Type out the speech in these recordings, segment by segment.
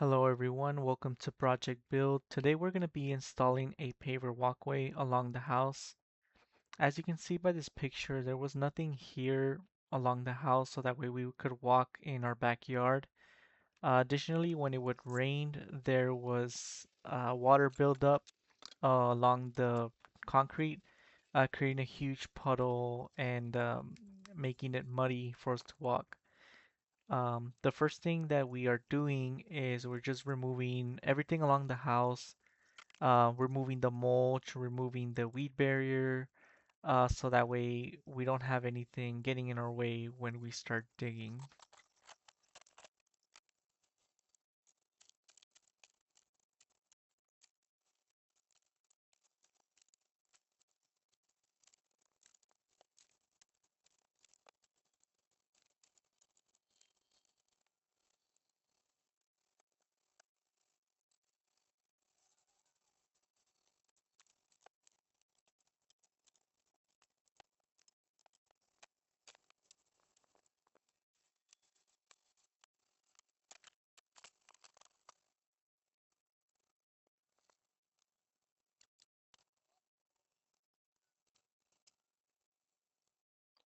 Hello everyone, welcome to Project Build. Today we're going to be installing a paver walkway along the house. As you can see by this picture, there was nothing here along the house so that way we could walk in our backyard. Additionally, when it would rain, there was water buildup along the concrete, creating a huge puddle and making it muddy for us to walk. The first thing that we are doing is we're just removing everything along the house, removing the mulch, removing the weed barrier, so that way we don't have anything getting in our way when we start digging.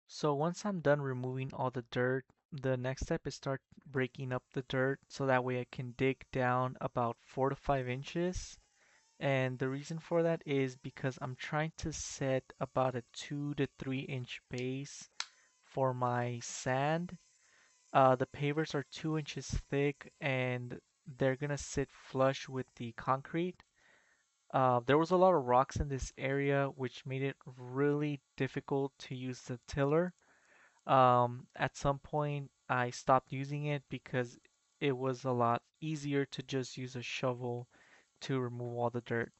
So once I'm done removing all the dirt, the next step is start breaking up the dirt so that way I can dig down about 4 to 5 inches. And the reason for that is because I'm trying to set about a 2 to 3 inch base for my sand. The pavers are 2 inches thick and they're gonna sit flush with the concrete. There was a lot of rocks in this area, which made it really difficult to use the tiller. At some point, I stopped using it because it was a lot easier to just use a shovel to remove all the dirt.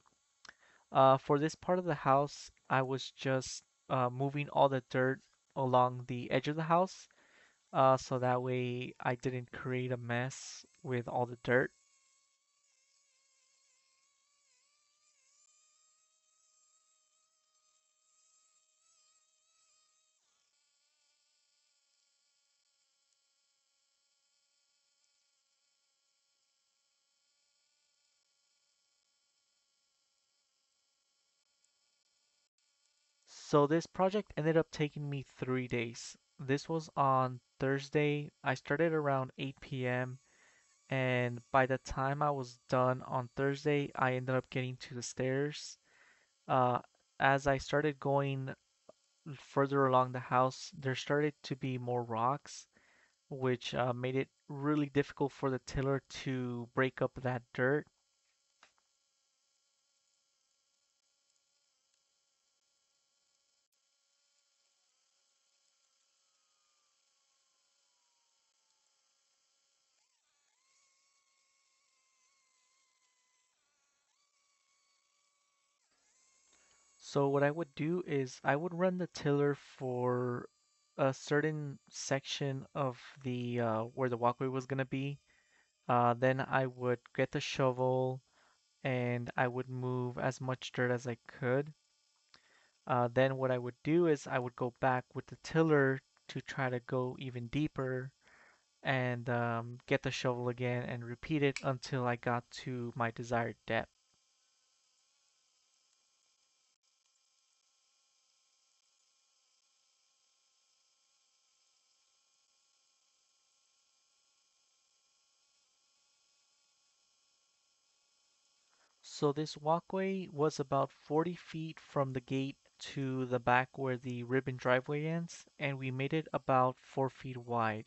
For this part of the house, I was just moving all the dirt along the edge of the house, so that way I didn't create a mess with all the dirt. So this project ended up taking me 3 days. This was on Thursday. I started around 8 p.m. and by the time I was done on Thursday, I ended up getting to the stairs. Uh, as I started going further along the house, there started to be more rocks, which made it really difficult for the tiller to break up that dirt. So what I would do is I would run the tiller for a certain section of the where the walkway was gonna be. Then I would get the shovel and I would move as much dirt as I could. Then what I would do is I would go back with the tiller to try to go even deeper and get the shovel again and repeat it until I got to my desired depth. So this walkway was about 40 feet from the gate to the back where the ribbon driveway ends, and we made it about 4 feet wide.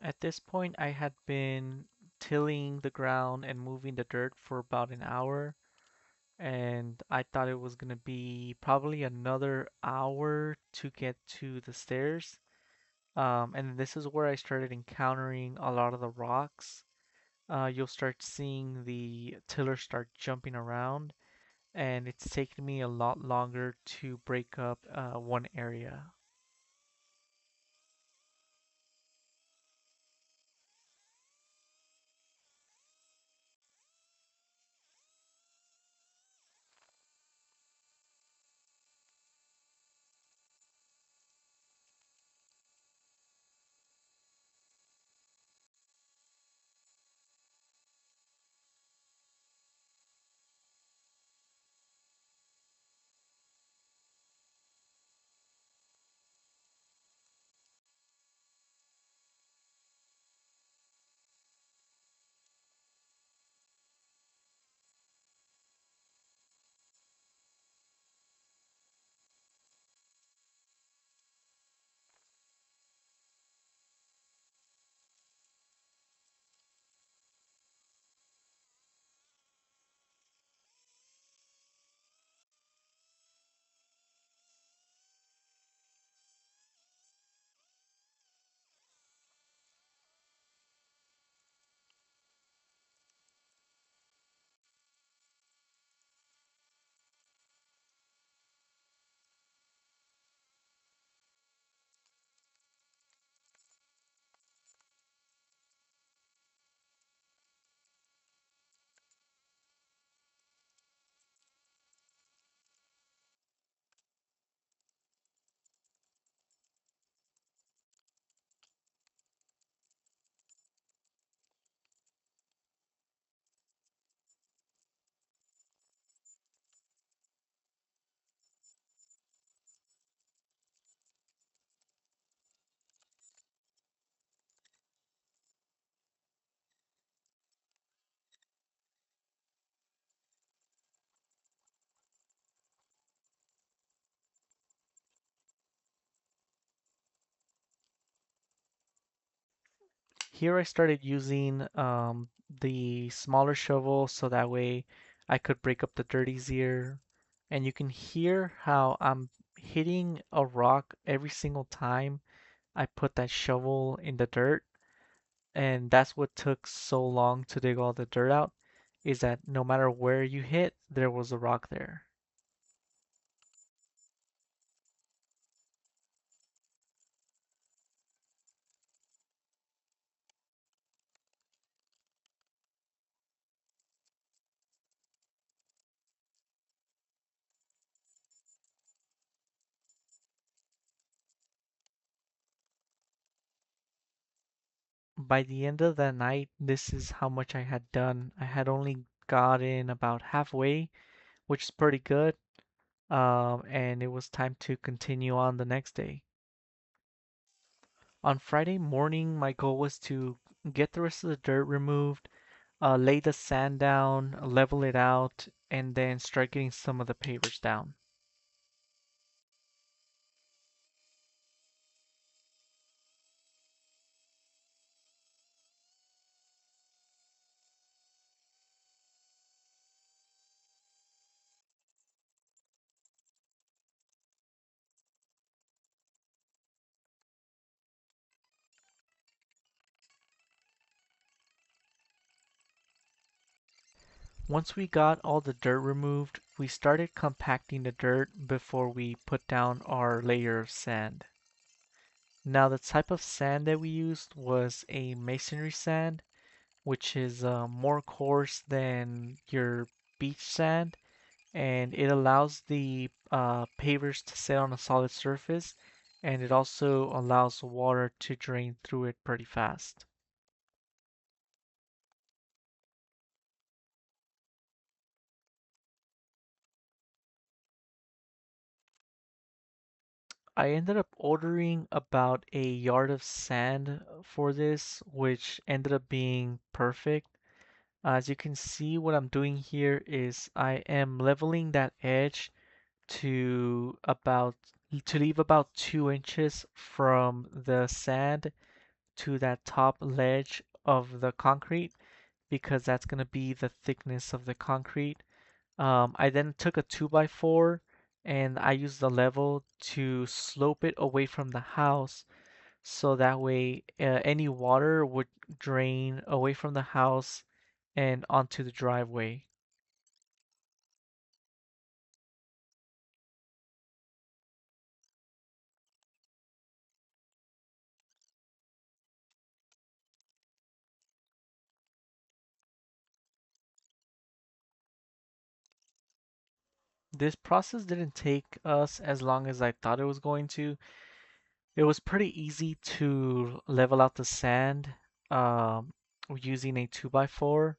At this point, I had been tilling the ground and moving the dirt for about an hour, and I thought it was gonna be probably another hour to get to the stairs. And this is where I started encountering a lot of the rocks. You'll start seeing the tiller start jumping around, and it's taken me a lot longer to break up one area. Here I started using the smaller shovel so that way I could break up the dirt easier. And you can hear how I'm hitting a rock every single time I put that shovel in the dirt. And that's what took so long to dig all the dirt out, is that no matter where you hit, there was a rock there. By the end of that night, this is how much I had done. I had only gotten about halfway, which is pretty good. And it was time to continue on the next day. On Friday morning, my goal was to get the rest of the dirt removed, lay the sand down, level it out, and then start getting some of the pavers down. Once we got all the dirt removed, we started compacting the dirt before we put down our layer of sand. Now, the type of sand that we used was a masonry sand, which is more coarse than your beach sand, and it allows the pavers to sit on a solid surface, and it also allows water to drain through it pretty fast. I ended up ordering about a yard of sand for this, which ended up being perfect. As you can see, what I'm doing here is I am leveling that edge to about to leave about 2 inches from the sand to that top ledge of the concrete because that's going to be the thickness of the concrete. I then took a 2 by 4 and I used the level to slope it away from the house so that way any water would drain away from the house and onto the driveway. This process didn't take us as long as I thought it was going to. It was pretty easy to level out the sand um, using a 2 by 4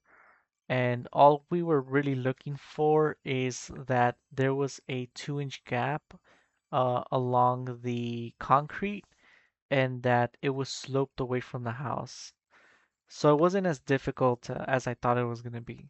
and all we were really looking for is that there was a 2-inch gap along the concrete and that it was sloped away from the house. So it wasn't as difficult as I thought it was going to be.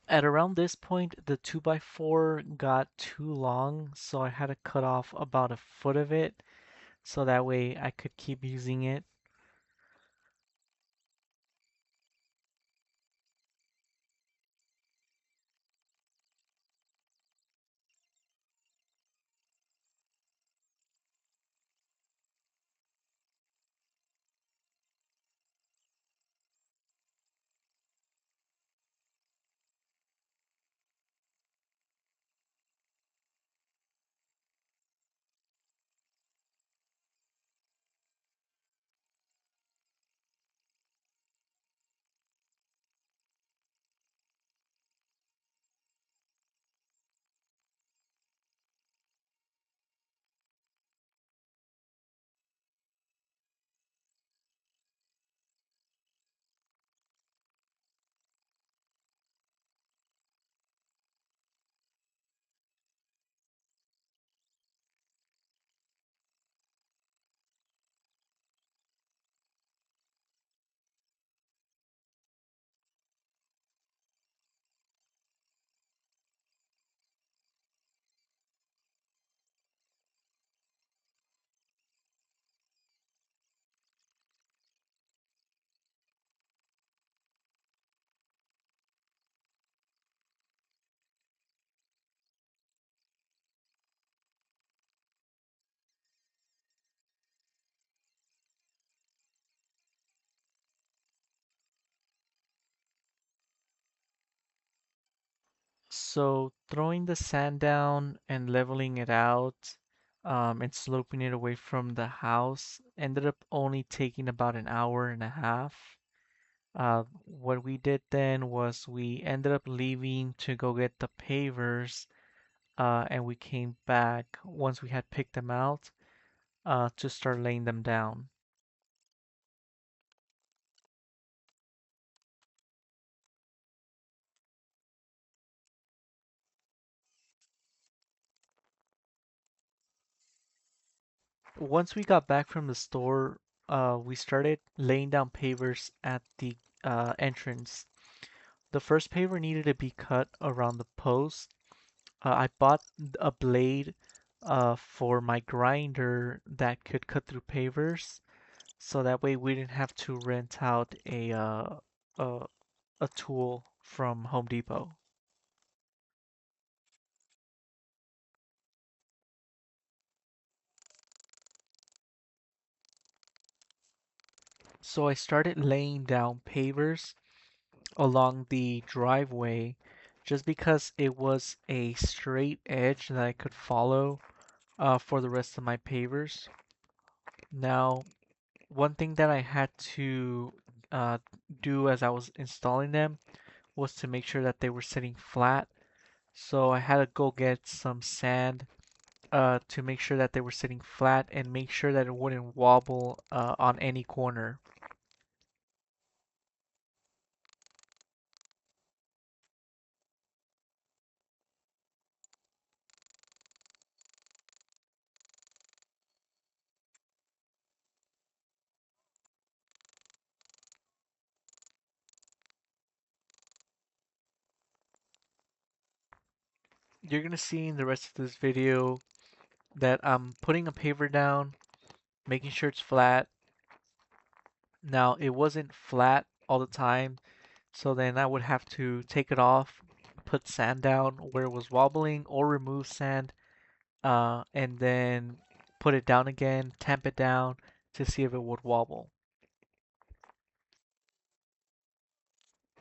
At around this point, the 2 by 4 got too long, so I had to cut off about a foot of it so that way I could keep using it. So throwing the sand down and leveling it out and sloping it away from the house ended up only taking about an hour and a half. What we did then was we ended up leaving to go get the pavers and we came back once we had picked them out to start laying them down. Once we got back from the store, we started laying down pavers at the entrance. The first paver needed to be cut around the post. I bought a blade for my grinder that could cut through pavers, so that way we didn't have to rent out a, a tool from Home Depot. So I started laying down pavers. along the driveway just because it was a straight edge that I could follow for the rest of my pavers. Now, one thing that I had to uh, do as I was installing them was to make sure that they were sitting flat. So I had to go get some sand to make sure that they were sitting flat and make sure that it wouldn't wobble on any corner. You're gonna see in the rest of this video that I'm putting a paver down, making sure it's flat. Now, it wasn't flat all the time, so then I would have to take it off, put sand down where it was wobbling, or remove sand, and then put it down again, tamp it down to see if it would wobble.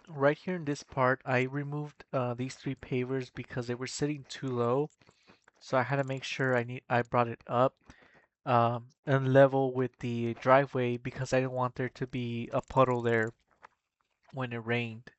Right here in this part, I removed these three pavers because they were sitting too low, so I had to make sure I brought it up and level with the driveway because I didn't want there to be a puddle there when it rained.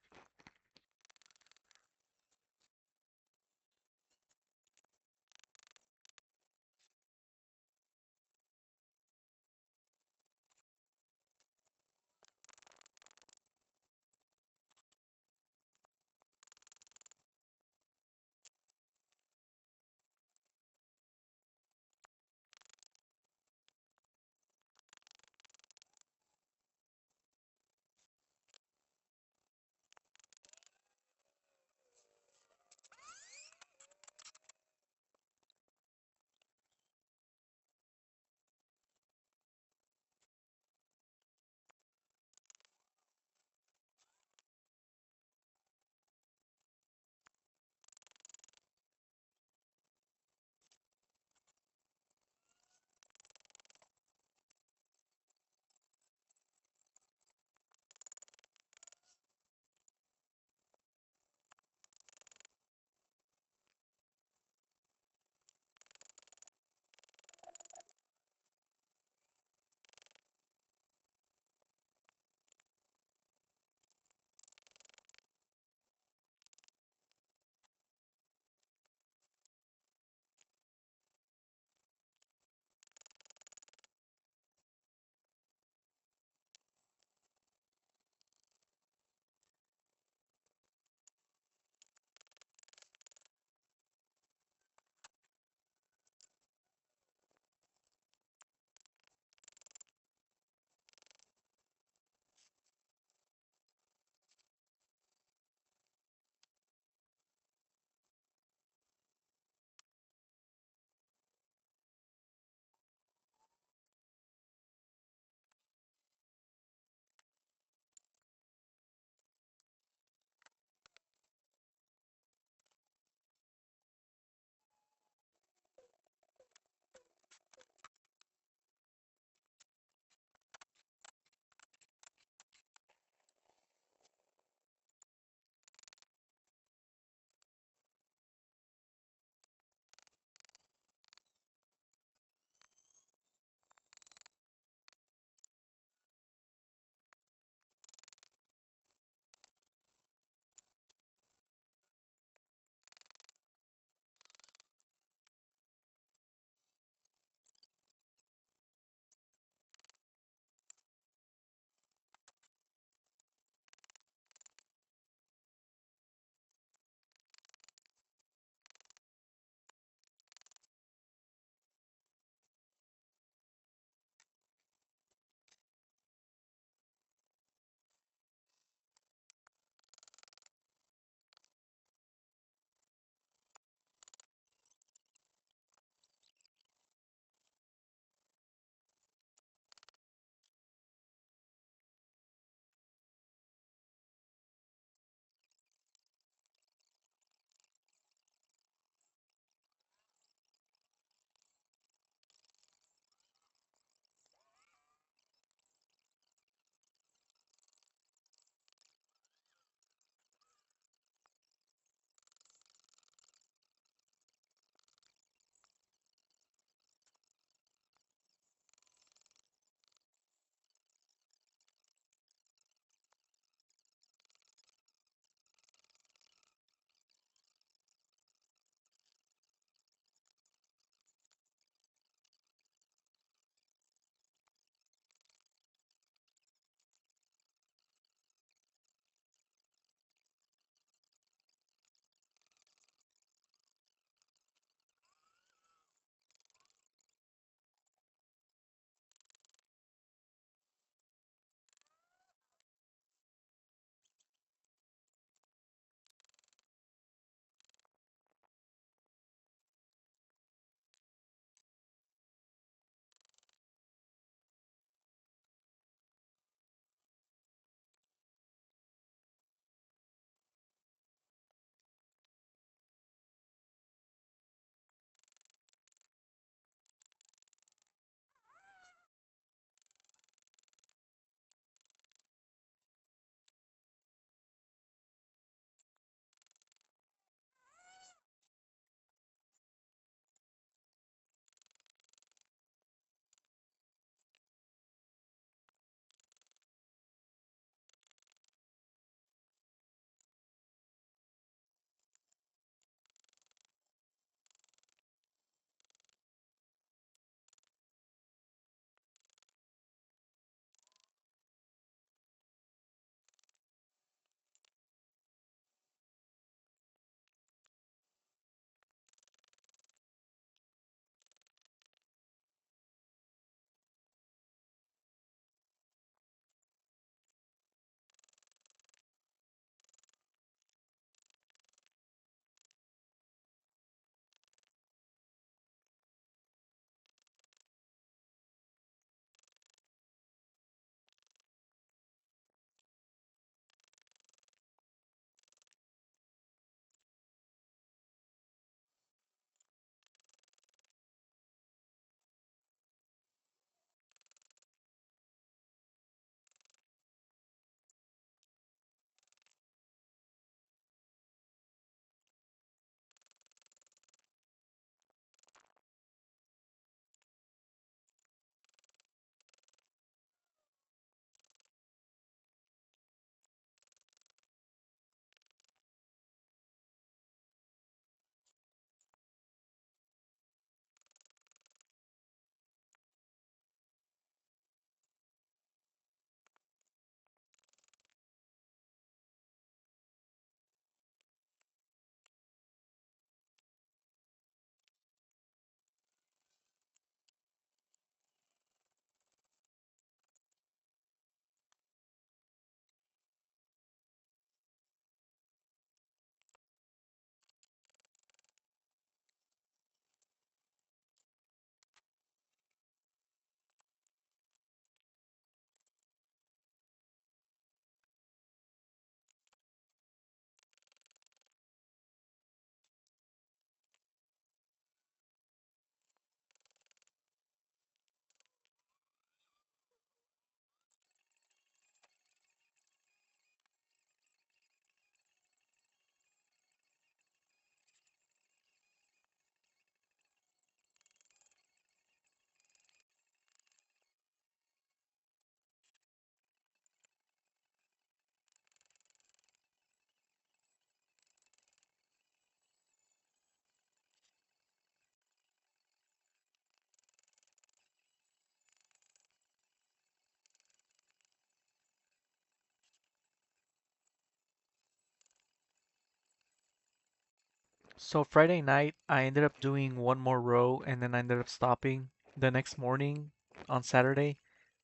So Friday night, I ended up doing one more row and then I ended up stopping. The next morning on Saturday,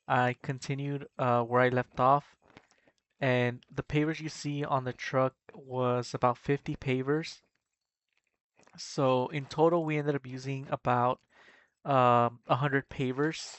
I continued where I left off, and the pavers you see on the truck was about 50 pavers. So in total, we ended up using about 100 pavers.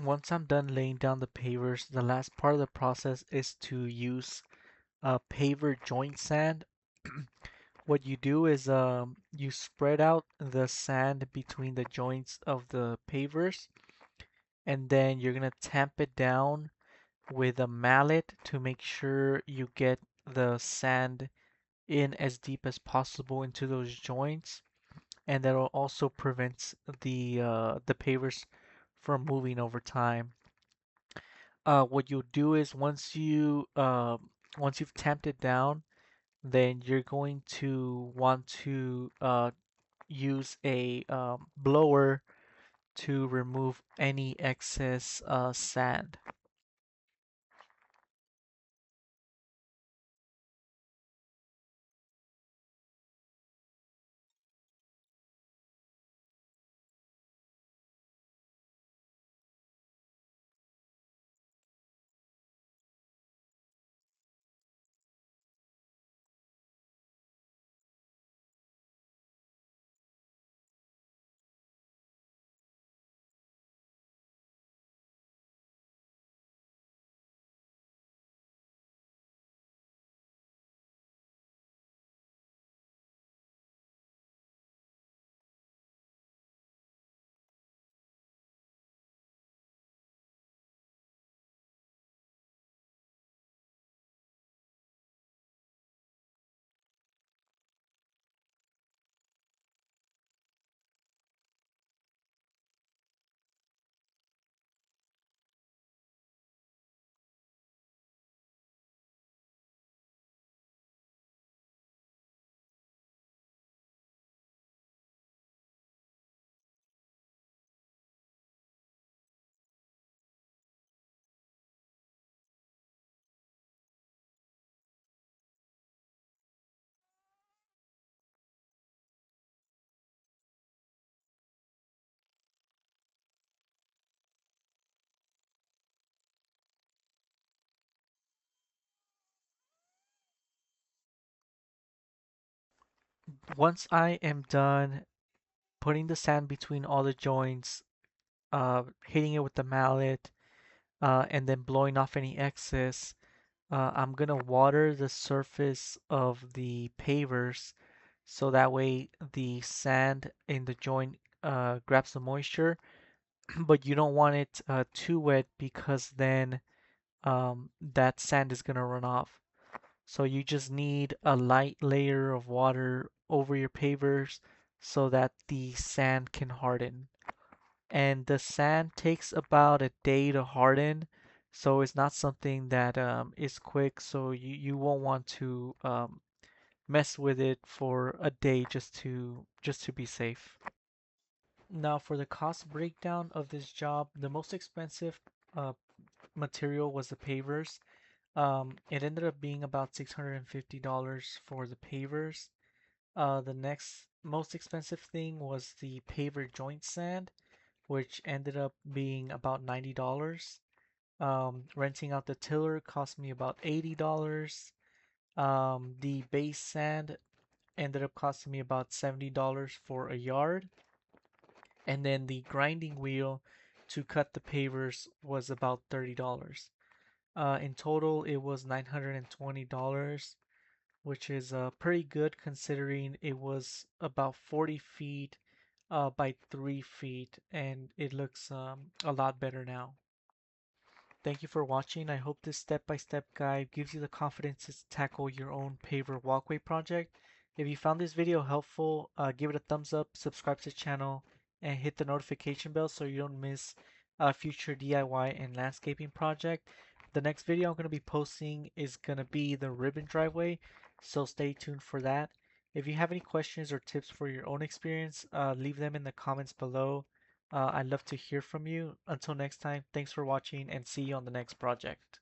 Once I'm done laying down the pavers, the last part of the process is to use paver joint sand. What you do is you spread out the sand between the joints of the pavers, and then you're gonna tamp it down with a mallet to make sure you get the sand in as deep as possible into those joints, and that'll also prevent the pavers from moving over time. What you'll do is once you've tamped it down, then you're going to want to use a blower to remove any excess sand. Once I am done putting the sand between all the joints, hitting it with the mallet, and then blowing off any excess, I'm gonna water the surface of the pavers so that way the sand in the joint grabs the moisture, but you don't want it too wet because then that sand is gonna run off. So you just need a light layer of water over your pavers so that the sand can harden. And the sand takes about a day to harden, so it's not something that is quick. So you won't want to mess with it for a day just to be safe. Now for the cost breakdown of this job, the most expensive uh, material was the pavers. It ended up being about $650 for the pavers. The next most expensive thing was the paver joint sand, which ended up being about $90. Renting out the tiller cost me about $80. The base sand ended up costing me about $70 for a yard. And then the grinding wheel to cut the pavers was about $30. In total, it was $920, which is pretty good considering it was about 40 feet by 3 feet, and it looks a lot better now. Thank you for watching. I hope this step-by-step guide gives you the confidence to tackle your own paver walkway project. If you found this video helpful, give it a thumbs up, subscribe to the channel, and hit the notification bell so you don't miss a future DIY and landscaping project. The next video I'm going to be posting is going to be the ribbon driveway, so stay tuned for that. If you have any questions or tips for your own experience, leave them in the comments below. I'd love to hear from you. Until next time, thanks for watching and see you on the next project.